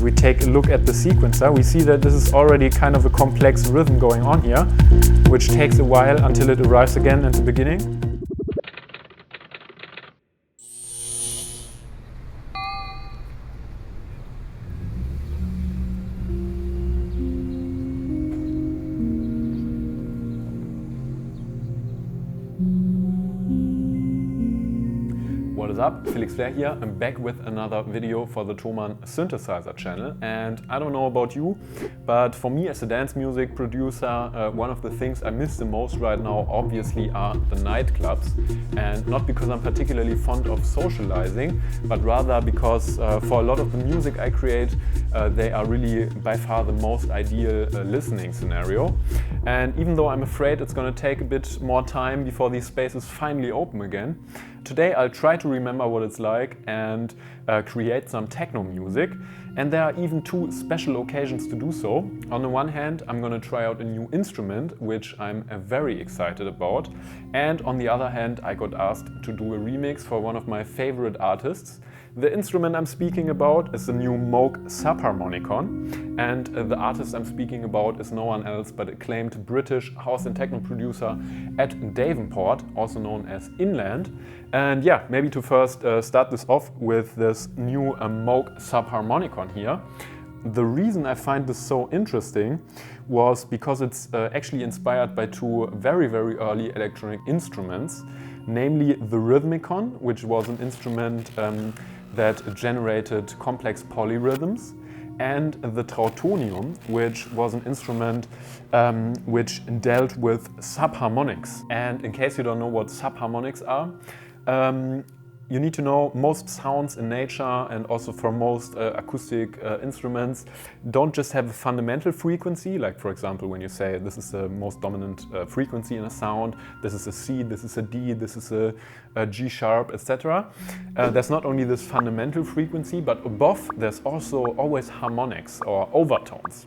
and we take a look at the sequencer, we see that this is already kind of a complex rhythm going on here, which takes a while until it arrives again at the beginning. What is up? Felix Flair here. I'm back with another video for the Thomann synthesizer channel, and I don't know about you, but for me as a dance music producer, one of the things I miss the most right now obviously are the nightclubs, and not because I'm particularly fond of socializing, but rather because for a lot of the music I create, they are really by far the most ideal listening scenario. And even though I'm afraid it's going to take a bit more time before these spaces finally open again, today I'll try to remember what it's like and create some techno music. And there are even two special occasions to do so. On the one hand, I'm going to try out a new instrument, which I'm very excited about. And on the other hand, I got asked to do a remix for one of my favorite artists. The instrument I'm speaking about is the new Moog Subharmonicon, and the artist I'm speaking about is no one else but acclaimed British house and techno producer Ed Davenport, also known as Inland. And yeah, maybe to first start this off with this new Moog Subharmonicon here. The reason I find this so interesting was because it's actually inspired by two very early electronic instruments, namely the Rhythmicon, which was an instrument that generated complex polyrhythms, and the Trautonium, which was an instrument which dealt with subharmonics. And in case you don't know what subharmonics are, you need to know most sounds in nature and also for most acoustic instruments don't just have a fundamental frequency, like for example when you say this is the most dominant frequency in a sound, this is a C, this is a D, this is a G sharp, etc. There's not only this fundamental frequency, but above there's also always harmonics or overtones.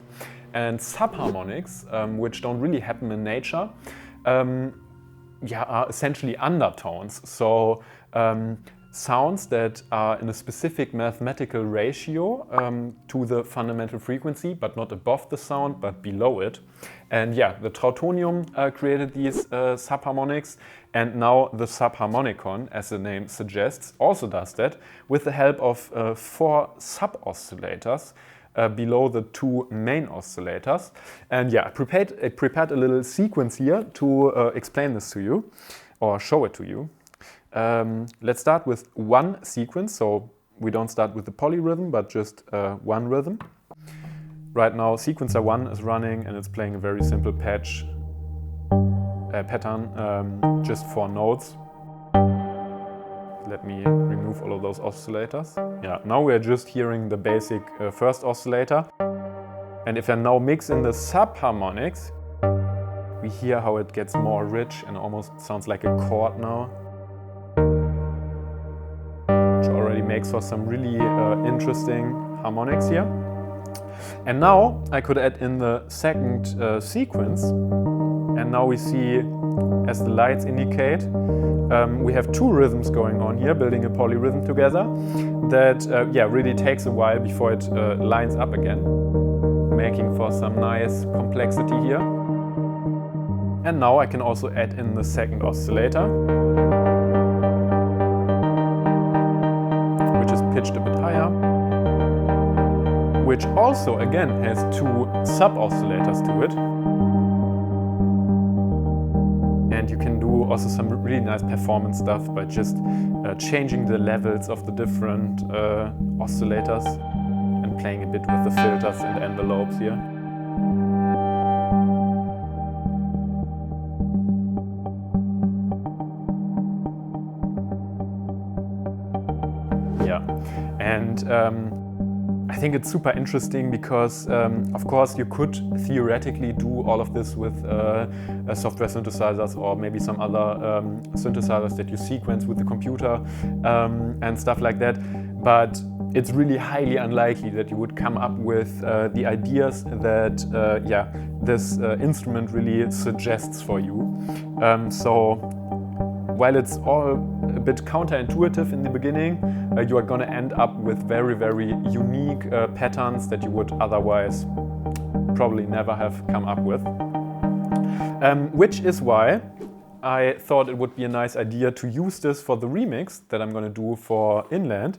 And subharmonics, which don't really happen in nature, are essentially undertones. So sounds that are in a specific mathematical ratio to the fundamental frequency, but not above the sound, but below it. And yeah, the Trautonium created these subharmonics, and now the Subharmonicon, as the name suggests, also does that with the help of 4 sub-oscillators below the 2 main oscillators. And yeah, I prepared a little sequence here to explain this to you, or show it to you. Let's start with one sequence, so we don't start with the polyrhythm, but just one rhythm. Right now, sequencer 1 is running and it's playing a very simple pattern, just 4 notes. Let me remove all of those oscillators. Yeah, now we are just hearing the basic first oscillator. And if I now mix in the subharmonics, we hear how it gets more rich and almost sounds like a chord now. Makes for some really interesting harmonics here. And now I could add in the second sequence, and now we see, as the lights indicate, we have 2 rhythms going on here, building a polyrhythm together that really takes a while before it lines up again, making for some nice complexity here. And now I can also add in the second oscillator, pitched a bit higher, which also again has 2 sub-oscillators to it. And you can do also some really nice performance stuff by just changing the levels of the different oscillators and playing a bit with the filters and envelopes here. And I think it's super interesting because, of course, you could theoretically do all of this with software synthesizers or maybe some other synthesizers that you sequence with the computer and stuff like that. But it's really highly unlikely that you would come up with the ideas that this instrument really suggests for you. So while it's all a bit counterintuitive in the beginning. You are going to end up with very, very unique patterns that you would otherwise probably never have come up with. Which is why I thought it would be a nice idea to use this for the remix that I'm going to do for Inland.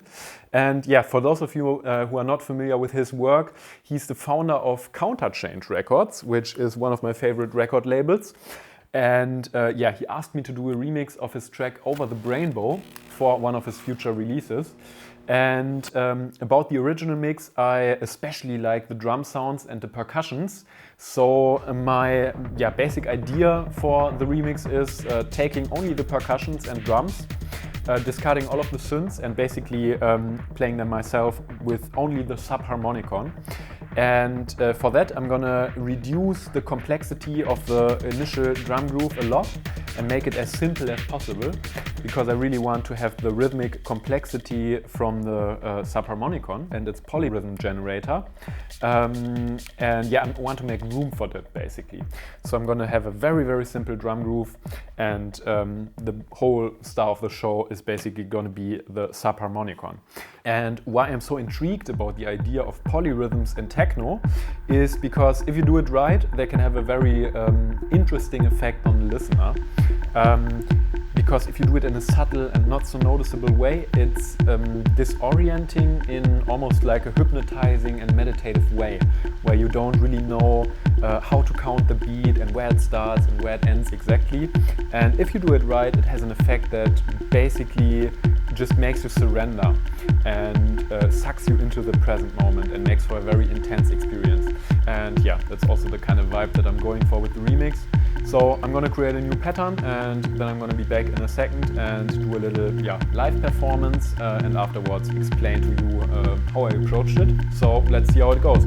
And yeah, for those of you who are not familiar with his work, he's the founder of Counterchange Records, which is one of my favorite record labels. And yeah, he asked me to do a remix of his track Over the Brainbow for one of his future releases. And about the original mix, I especially like the drum sounds and the percussions. So my basic idea for the remix is taking only the percussions and drums, discarding all of the synths and basically playing them myself with only the Subharmonicon. And for that I'm gonna reduce the complexity of the initial drum groove a lot and make it as simple as possible, because I really want to have the rhythmic complexity from the Subharmonicon and its polyrhythm generator. And yeah, I want to make room for that basically. So I'm gonna have a very, very simple drum groove, and the whole star of the show is basically gonna be the Subharmonicon. And why I'm so intrigued about the idea of polyrhythms in techno is because if you do it right, they can have a very interesting effect on the listener. Because if you do it in a subtle and not so noticeable way, it's disorienting in almost like a hypnotizing and meditative way, where you don't really know how to count the beat and where it starts and where it ends exactly. And if you do it right, it has an effect that basically just makes you surrender and sucks you into the present moment and makes for a very intense experience. And yeah, that's also the kind of vibe that I'm going for with the remix. So I'm gonna create a new pattern, and then I'm gonna be back in a second and do a little live performance and afterwards explain to you how I approached it. So let's see how it goes.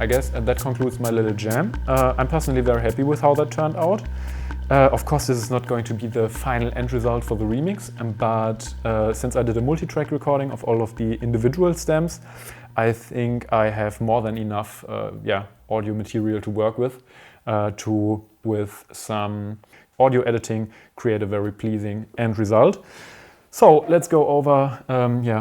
I guess that concludes my little jam. I'm personally very happy with how that turned out. Of course, this is not going to be the final end result for the remix, but since I did a multi-track recording of all of the individual stems, I think I have more than enough audio material to work with to, with some audio editing, create a very pleasing end result. So let's go over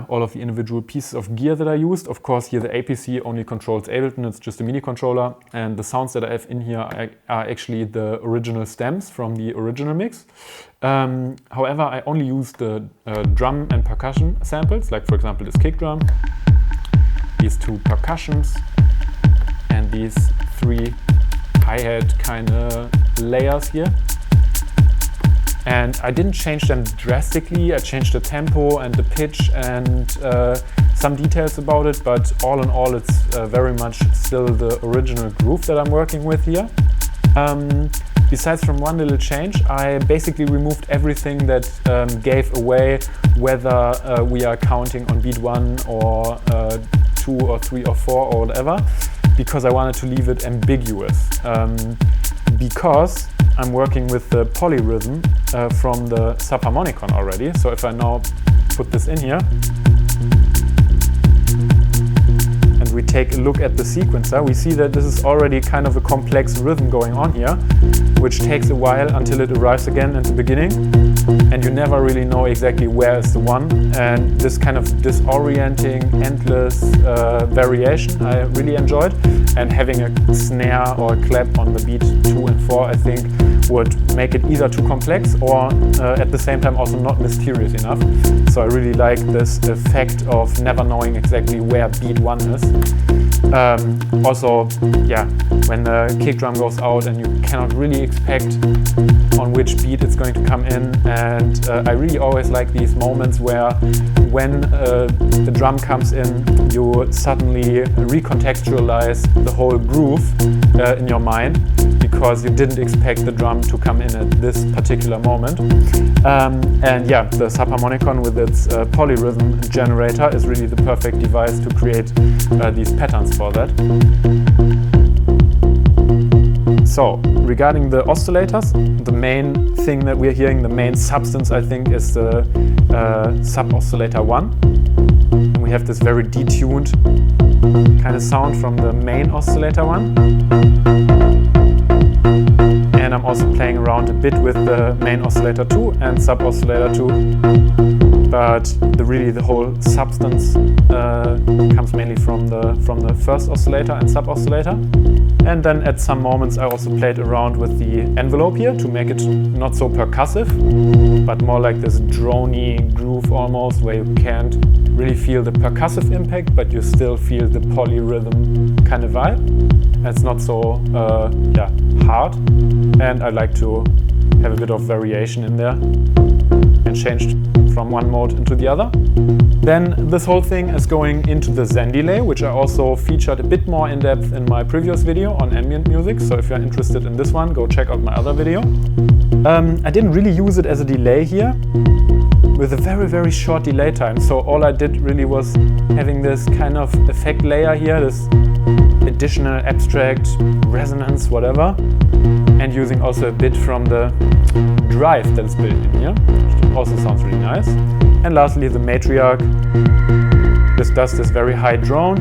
all of the individual pieces of gear that I used. Of course, here the APC only controls Ableton, it's just a MIDI controller, and the sounds that I have in here are actually the original stems from the original mix. However, I only used the drum and percussion samples, like for example this kick drum, these two percussions, and these three hi-hat kind of layers here. And I didn't change them drastically. I changed the tempo and the pitch and some details about it, but all in all it's very much still the original groove that I'm working with here. Besides from one little change, I basically removed everything that gave away whether we are counting on beat 1 or 2 or 3 or 4 or whatever, because I wanted to leave it ambiguous. Because I'm working with the polyrhythm from the Subharmonicon already. So if I now put this in here and we take a look at the sequencer, we see that this is already kind of a complex rhythm going on here, which takes a while until it arrives again at the beginning, and you never really know exactly where is the one. And this kind of disorienting, endless variation I really enjoyed, and having a snare or a clap on the beat 2 and 4 I think would make it either too complex or at the same time also not mysterious enough. So I really like this effect of never knowing exactly where beat 1 is. Also, yeah, when the kick drum goes out and you cannot really expect on which beat it's going to come in, and I really always like these moments where when the drum comes in, you suddenly recontextualize the whole groove in your mind, because you didn't expect the drum to come in at this particular moment. And yeah, the Subharmonicon with its polyrhythm generator is really the perfect device to create these patterns for that. So, regarding the oscillators, the main thing that we're hearing, the main substance I think, is the sub oscillator 1. And we have this very detuned kind of sound from the main oscillator 1. And I'm also playing around a bit with the main oscillator 2 and sub oscillator 2. But the whole substance comes mainly from the first oscillator and sub oscillator. And then at some moments I also played around with the envelope here to make it not so percussive, but more like this drony groove almost, where you can't really feel the percussive impact, but you still feel the polyrhythm kind of vibe. And it's not so hard, and I like to have a bit of variation in there and changed from one mode into the other. Then this whole thing is going into the Zen delay, which I also featured a bit more in depth in my previous video on ambient music. So if you're interested in this one, go check out my other video. I didn't really use it as a delay here, with a very, very short delay time. So all I did really was having this kind of effect layer here, this additional abstract resonance, whatever, and using also a bit from the drive that is built in here, which also sounds really nice. And lastly, the matriarch. This does this very high drone,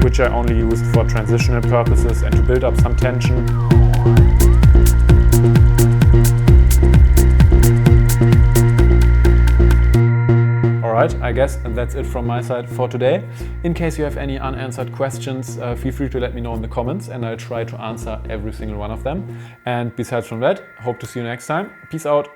which I only used for transitional purposes and to build up some tension. Alright, I guess that's it from my side for today. In case you have any unanswered questions, feel free to let me know in the comments, and I'll try to answer every single one of them. And besides from that, hope to see you next time. Peace out.